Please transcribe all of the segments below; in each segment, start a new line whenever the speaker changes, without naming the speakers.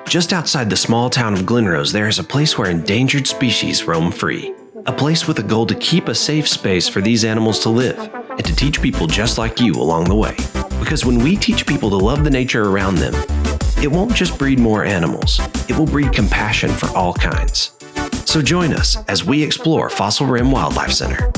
Just outside the small town of Glenrose, there is a place where endangered species roam free. A place with a goal to keep a safe space for these animals to live and to teach people just like you along the way. Because when we teach people to love the nature around them, it won't just breed more animals, it will breed compassion for all kinds. So join us as we explore Fossil Rim Wildlife Center.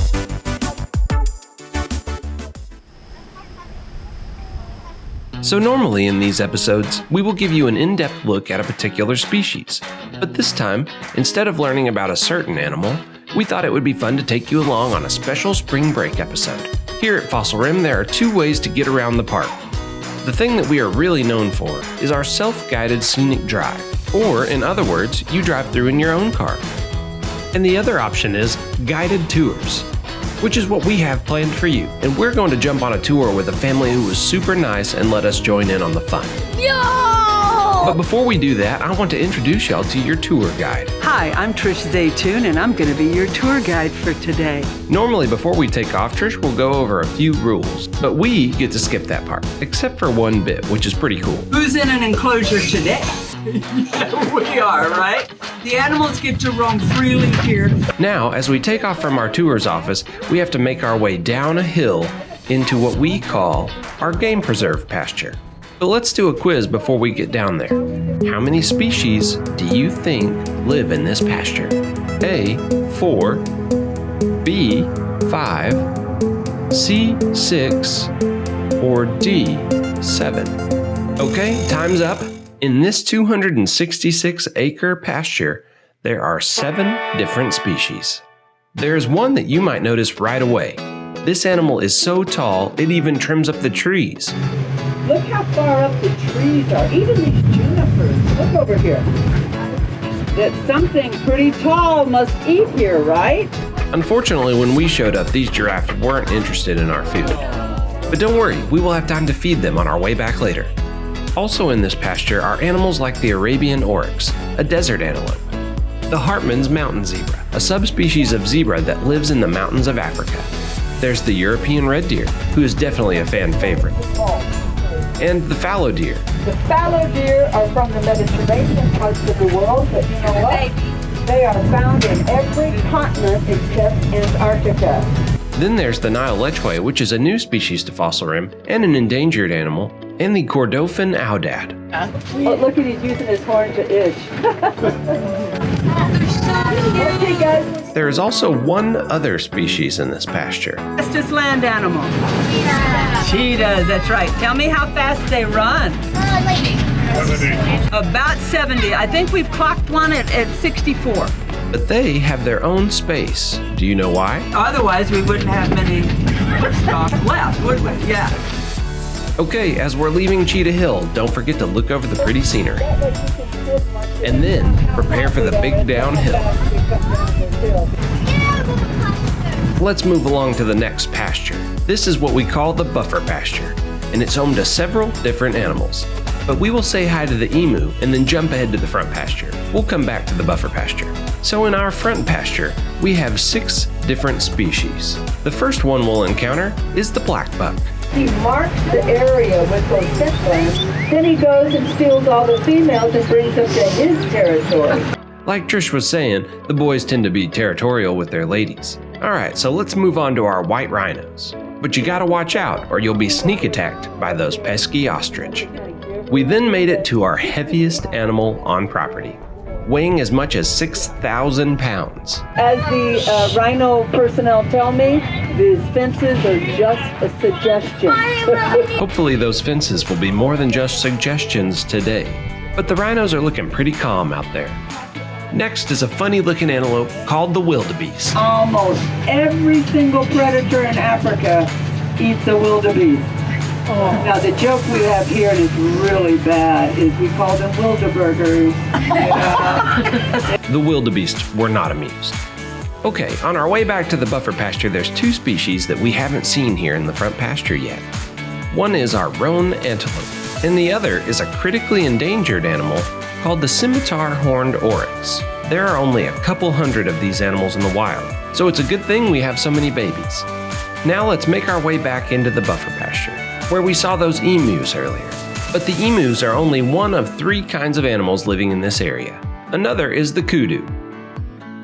So normally in these episodes, we will give you an in-depth look at a particular species. But this time, instead of learning about a certain animal, we thought it would be fun to take you along on a special spring break episode. Here at Fossil Rim, there are two ways to get around the park. The thing that we are really known for is our self-guided scenic drive, or in other words, you drive through in your own car. And the other option is guided tours, which is what we have planned for you. And we're going to jump on a tour with a family who was super nice and let us join in on the fun.
Yo!
But before we do that, I want to introduce y'all to your tour guide.
Hi, I'm Trish Zaytoon, and I'm going to be your tour guide for today.
Normally, before we take off, Trish will go over a few rules, but we get to skip that part, except for one bit, which is pretty cool.
Who's in an enclosure today? We are, right? The animals get to roam freely here.
Now, as we take off from our tour's office, we have to make our way down a hill into what we call our game preserve pasture. But let's do a quiz before we get down there. How many species do you think live in this pasture? A, 4, B, 5, C, 6, or D, 7? Okay, time's up. In this 266-acre pasture, there are 7 different species. There's one that you might notice right away. This animal is so tall, it even trims up the trees.
Look how far up the trees are, even these junipers. Look over here. That something pretty tall must eat here, right?
Unfortunately, when we showed up, these giraffes weren't interested in our food. But don't worry, we will have time to feed them on our way back later. Also in this pasture are animals like the Arabian oryx, a desert antelope, the Hartmann's mountain zebra, a subspecies of zebra that lives in the mountains of Africa. There's the European red deer, who is definitely a fan favorite, and the fallow deer.
The fallow deer are from the Mediterranean parts of the world, but you know what? They are found in every continent except Antarctica.
Then there's the Nile lechwe, which is a new species to Fossil Rim and an endangered animal, and the Kordofan aoudad.
Oh, look at he's using his horn to itch. Okay, guys.
There is also one other species in this pasture.
Fastest land animal. Cheetahs, that's right. Tell me how fast they run. About 70. I think we've clocked one at 64.
But they have their own space. Do you know why?
Otherwise, we wouldn't have many stock left, would we? Yeah.
Okay, as we're leaving Cheetah Hill, don't forget to look over the pretty scenery. And then prepare for the big downhill. Let's move along to the next pasture. This is what we call the buffer pasture, and it's home to several different animals. But we will say hi to the emu and then jump ahead to the front pasture. We'll come back to the buffer pasture. So in our front pasture, we have 6 different species. The first one we'll encounter is the black buck.
He marks the area with those scent glands, then he goes and steals all the females and brings them to his territory.
Like Trish was saying, the boys tend to be territorial with their ladies. Alright, so let's move on to our white rhinos. But you gotta watch out or you'll be sneak attacked by those pesky ostrich. We then made it to our heaviest animal on property, weighing as much as 6,000 pounds.
As the rhino personnel tell me, these fences are just a suggestion.
Hopefully those fences will be more than just suggestions today. But the rhinos are looking pretty calm out there. Next is a funny looking antelope called the wildebeest.
Almost every single predator in Africa eats a wildebeest. Now the joke we have here, and it's really bad, is we call them wildeburgers.
The wildebeest were not amused. Okay, on our way back to the buffer pasture, there's 2 species that we haven't seen here in the front pasture yet. One is our roan antelope, and the other is a critically endangered animal called the scimitar horned oryx. There are only a couple hundred of these animals in the wild, so it's a good thing we have so many babies. Now let's make our way back into the buffer pasture, where we saw those emus earlier. But the emus are only one of 3 kinds of animals living in this area. Another is the kudu.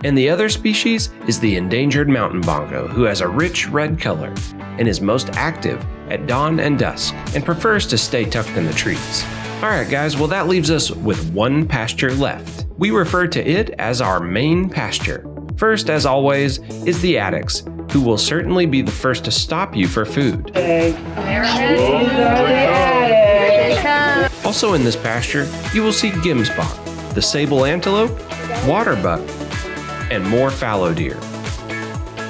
And the other species is the endangered mountain bongo, who has a rich red color and is most active at dawn and dusk and prefers to stay tucked in the trees. Alright guys, well that leaves us with one pasture left. We refer to it as our main pasture. First, as always, is the addicts, who will certainly be the first to stop you for food. Also in this pasture, you will see gimspot, the sable antelope, water buck, and more fallow deer.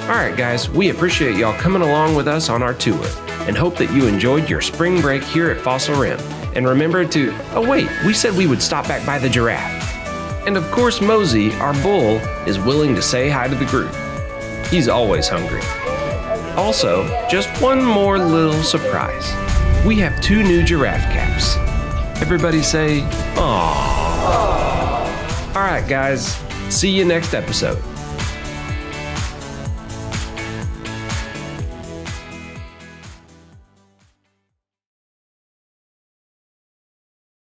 Alright guys, we appreciate y'all coming along with us on our tour and hope that you enjoyed your spring break here at Fossil Rim. And remember to, oh wait, we said we would stop back by the giraffe. And of course Mosey, our bull, is willing to say hi to the group. He's always hungry. Also, just one more little surprise. We have 2 new giraffe caps. Everybody say, aww. Alright guys, see you next episode.